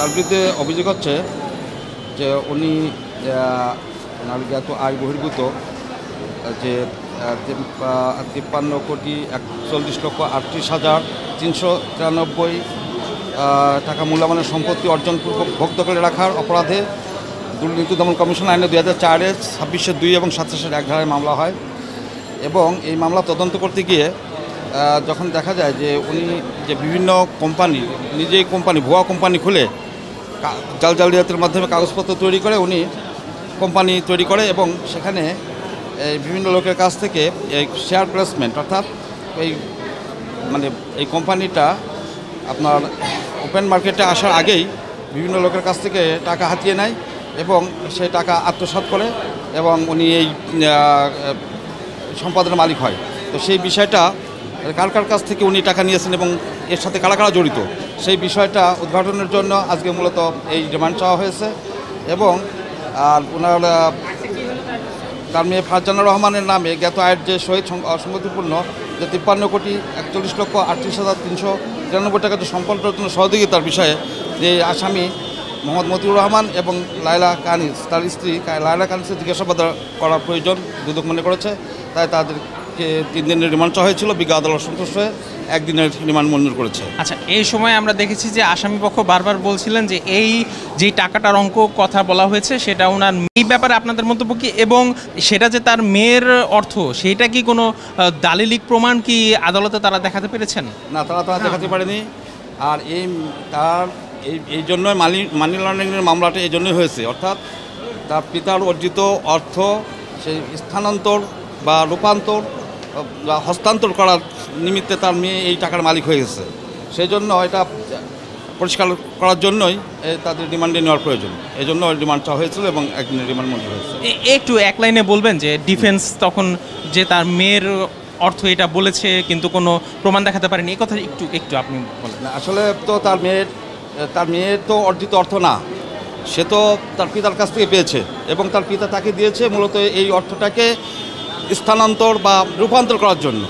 তার বিরুদ্ধে অভিযোগ হচ্ছে যে উনি ওনার জ্ঞাত আয় বহির্ভূত যে 53,41,38,393 টাকা মূল্যমানের সম্পত্তি অর্জনপূর্বক ভোগ দখলে রাখার অপরাধে দুর্নীতি দমন কমিশন আইনে 2004-এর 26-2 এবং 27-1 ধারায় মামলা হয়। এবং এই মামলা তদন্ত করতে গিয়ে যখন দেখা যায় যে উনি যে বিভিন্ন কোম্পানি, নিজেই ভুয়া কোম্পানি খুলে জালিয়াতির মাধ্যমে কাগজপত্র তৈরি করে উনি কোম্পানি তৈরি করে এবং সেখানে বিভিন্ন লোকের কাছ থেকে এই শেয়ার প্লেসমেন্ট, অর্থাৎ এই কোম্পানিটা আপনার ওপেন মার্কেটে আসার আগেই বিভিন্ন লোকের কাছ থেকে টাকা হাতিয়ে নেয় এবং সেই টাকা আত্মসাৎ করে এবং উনি এই সম্পদের মালিক হয়। তো সেই বিষয়টা কার কাছ থেকে উনি টাকা নিয়েছেন এবং এর সাথে কারা কারা জড়িত, সেই বিষয়টা উদ্ঘাটনের জন্য আজকে মূলত এই রিমান্ড চাওয়া হয়েছে। এবং আর ওনার তার মেয়ে ফারজানা রহমানের নামে জ্ঞাত আয়ের যে সহিত অসঙ্গতিপূর্ণ যে 53,38,393 টাকা যে সম্পন্ন জন্য সহযোগিতার বিষয়ে যে আসামি মোহাম্মদ মতিউর রহমান এবং লায়লা কানিজ, তার স্ত্রী লায়লা কানিজকে জিজ্ঞাসাবাদ করার প্রয়োজন দুদক মনে করেছে, তাই তাদেরকে 3 দিনের রিমান্ড চাওয়া হয়েছিল। বিজ্ঞ আদালত সন্তুষ্ট হয়ে 1 দিনের রিমান্ড মঞ্জুর করেছে। আচ্ছা, এই সময় আমরা দেখেছি যে আসামিপক্ষ বারবার বলছিলেন যে এই যে টাকাটার অঙ্ক কথা বলা হয়েছে সেটা ওনার, এই ব্যাপারে আপনাদের মন্তব্য কি? এবং সেটা যে তার মেয়ের অর্থ, সেইটা কি কোনো দালিলিক প্রমাণ কি আদালতে তারা দেখাতে পেরেছেন? না, তারা দেখাতে পারেনি। আর এই জন্যই মানি লন্ডারিংয়ের মামলাটা এই জন্যই হয়েছে, অর্থাৎ তার পিতার অর্জিত অর্থ সেই স্থানান্তর বা রূপান্তর বা হস্তান্তর করার নিমিত্তে তার মেয়ে এই টাকার মালিক হয়ে গেছে। সেই জন্য এটা পরিষ্কার করার জন্যই তাদের রিমান্ডে নেওয়ার প্রয়োজন, এই জন্য রিমান্ড চাওয়া হয়েছিল এবং 1 দিনের রিমান্ড মঞ্জুর হয়েছে। একটু এক লাইনে বলবেন যে ডিফেন্স তখন যে তার মেয়ের অর্থ এটা বলেছে কিন্তু কোনো প্রমাণ দেখাতে পারেনি, এই কথা একটু আপনি বলেন। আসলে তো তার মেয়ের তো অর্জিত অর্থ না, সে তো তার পিতার কাছ থেকে পেয়েছে এবং তার পিতা তাকে দিয়েছে মূলত এই অর্থটাকে স্থানান্তর বা রূপান্তর করার জন্য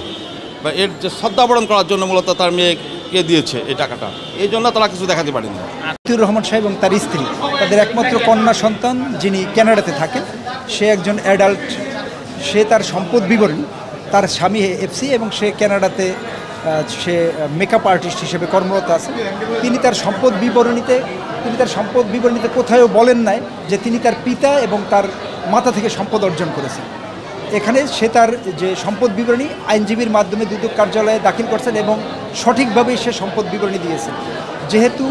বা এর যে সদ্ব্যবহার করার জন্য মূলত তার মেয়েকে দিয়েছে এই টাকাটা, এই জন্য তারা কিছু দেখাতে পারেনি। মতিউর রহমান সাহেব এবং তার স্ত্রী, তাদের একমাত্র কন্যা সন্তান যিনি কানাডাতে থাকেন, সে একজন অ্যাডাল্ট। সে তার সম্পদ বিবরণী, তার স্বামী এফসি এবং সে কানাডাতে সে মেকআপ আর্টিস্ট হিসেবে কর্মরত আছে। তিনি তার সম্পদ বিবরণীতে কোথাও বলেন নাই যে তিনি তার পিতা এবং তার মাতা থেকে সম্পদ অর্জন করেছেন। এখানে সে তার যে সম্পদ বিবরণী আইনজীবীর মাধ্যমে দুদক কার্যালয়ে দাখিল করছেন এবং সঠিকভাবেই সে সম্পদ বিবরণী দিয়েছেন। যেহেতু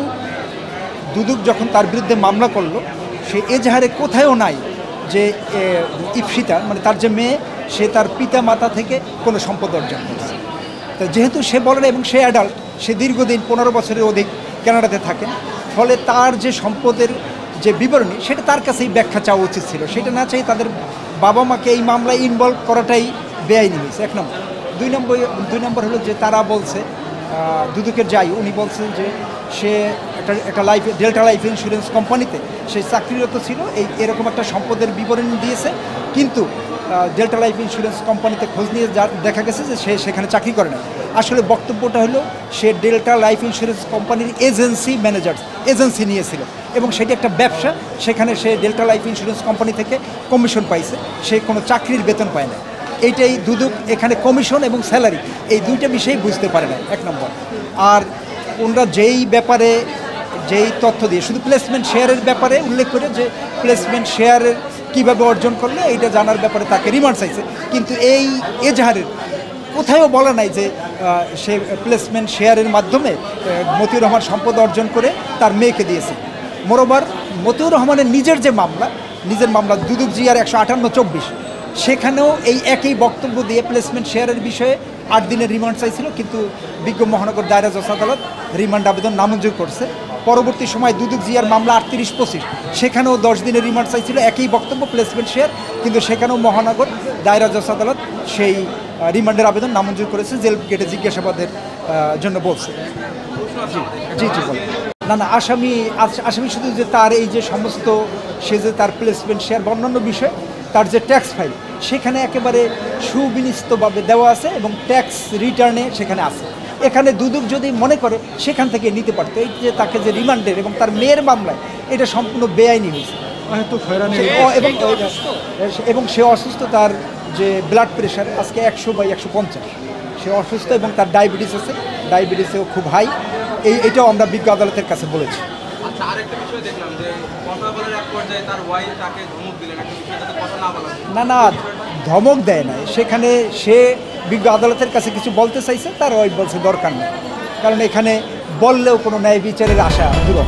দুদক যখন তার বিরুদ্ধে মামলা করল, সে এজাহারে কোথাও নাই যে ইপসিতা মানে তার যে মেয়ে, সে তার পিতা মাতা থেকে কোনো সম্পদ অর্জন করেছে। তো যেহেতু সে বলে না এবং সে অ্যাডাল্ট, সে দীর্ঘদিন 15 বছরের অধিক কানাডাতে থাকেন, ফলে তার যে সম্পদের যে বিবরণী সেটা তার কাছেই ব্যাখ্যা চাওয়া উচিত ছিল। সেটা না চাই তাদের বাবা মাকে এই মামলায় ইনভলভ করাটাই বেআইনি হয়েছে, 1 নম্বর। 2 নম্বর হলো যে তারা বলছে, দুদকের যাই উনি বলছেন যে সে একটা ডেল্টা লাইফ ইন্স্যুরেন্স কোম্পানিতে সে চাকরিরত ছিল, এরকম একটা সম্পদের বিবরণী দিয়েছে, কিন্তু ডেল্টা লাইফ ইন্স্যুরেন্স কোম্পানিতে খোঁজ নিয়ে দেখা গেছে যে সে সেখানে চাকরি করে না। আসলে বক্তব্যটা হলো সে ডেল্টা লাইফ ইন্স্যুরেন্স কোম্পানির এজেন্সি নিয়েছিল এবং সেটি একটা ব্যবসা, সেখানে সে ডেল্টা লাইফ ইন্স্যুরেন্স কোম্পানি থেকে কমিশন পাইছে, সে কোনো চাকরির বেতন পায় না। এইটাই দুদক এখানে কমিশন এবং স্যালারি এই 2টা বিষয়ই বুঝতে পারে না, 1 নম্বর। আর ওনারা যেই তথ্য দিয়ে শুধু প্লেসমেন্ট শেয়ারের ব্যাপারে উল্লেখ করে যে প্লেসমেন্ট শেয়ারের কীভাবে অর্জন করলে এইটা জানার ব্যাপারে তাকে রিমান্ড চাইছে, কিন্তু এই এজাহারের কোথাও বলা নাই যে সে প্লেসমেন্ট শেয়ারের মাধ্যমে মতিউর রহমান সম্পদ অর্জন করে তার মেয়েকে দিয়েছে। মোরোবার মতিউর রহমানের নিজের মামলা দুদক জিআর 158/24, সেখানেও এই একই বক্তব্য দিয়ে প্লেসমেন্ট শেয়ারের বিষয়ে 8 দিনের রিমান্ড চাইছিল, কিন্তু বিজ্ঞ মহানগর দায়রা জজ আদালত রিমান্ড আবেদন নামঞ্জুর করছে। পরবর্তী সময় দুদক জিআর মামলা 38/25, সেখানেও 10 দিনের রিমান্ড চাইছিল, একই বক্তব্য প্লেসমেন্ট শেয়ার, কিন্তু সেখানেও মহানগর দায়রা জজ আদালত সেই রিমান্ডের আবেদন নামঞ্জুর করেছে, জেল গেটে জিজ্ঞাসাবাদের জন্য বলছে। জি না, আসামি শুধু যে তার এই যে সমস্ত সে যে তার প্লেসমেন্ট শেয়ার বা অন্যান্য বিষয়, তার যে ট্যাক্স ফাইল সেখানে একেবারে সুবিন্যস্তভাবে দেওয়া আছে এবং ট্যাক্স রিটার্নে সেখানে আছে। এখানে দুদক যদি মনে করে সেখান থেকে নিতে পারতো। এই যে তাকে যে রিমান্ডের এবং তার মেয়ের মামলায় এটা সম্পূর্ণ বেআইনি হয়েছে। এবং সে অসুস্থ, তার যে ব্লাড প্রেশার আজকে 100/150, সে অসুস্থ এবং তার ডায়াবেটিস আছে, ডায়াবেটিসেও খুব হাই। এইটাও আমরা বিজ্ঞ আদালতের কাছে বলেছি। আচ্ছা, আরেকটা বিষয় দেখলাম যে কথা বলার এক পর্যায়ে তার ওয়াইফ তাকে ধমক দিলেন একটা বিষয়, যাতে কথা না বলা যায়। না, ধমক দেয় না, সেখানে সে বিজ্ঞ আদালতের কাছে কিছু বলতে চাইছে, তার ওয়াইফ বলছে দরকার নেই, কারণ এখানে বললেও কোনো ন্যায় বিচারের আশা দূর।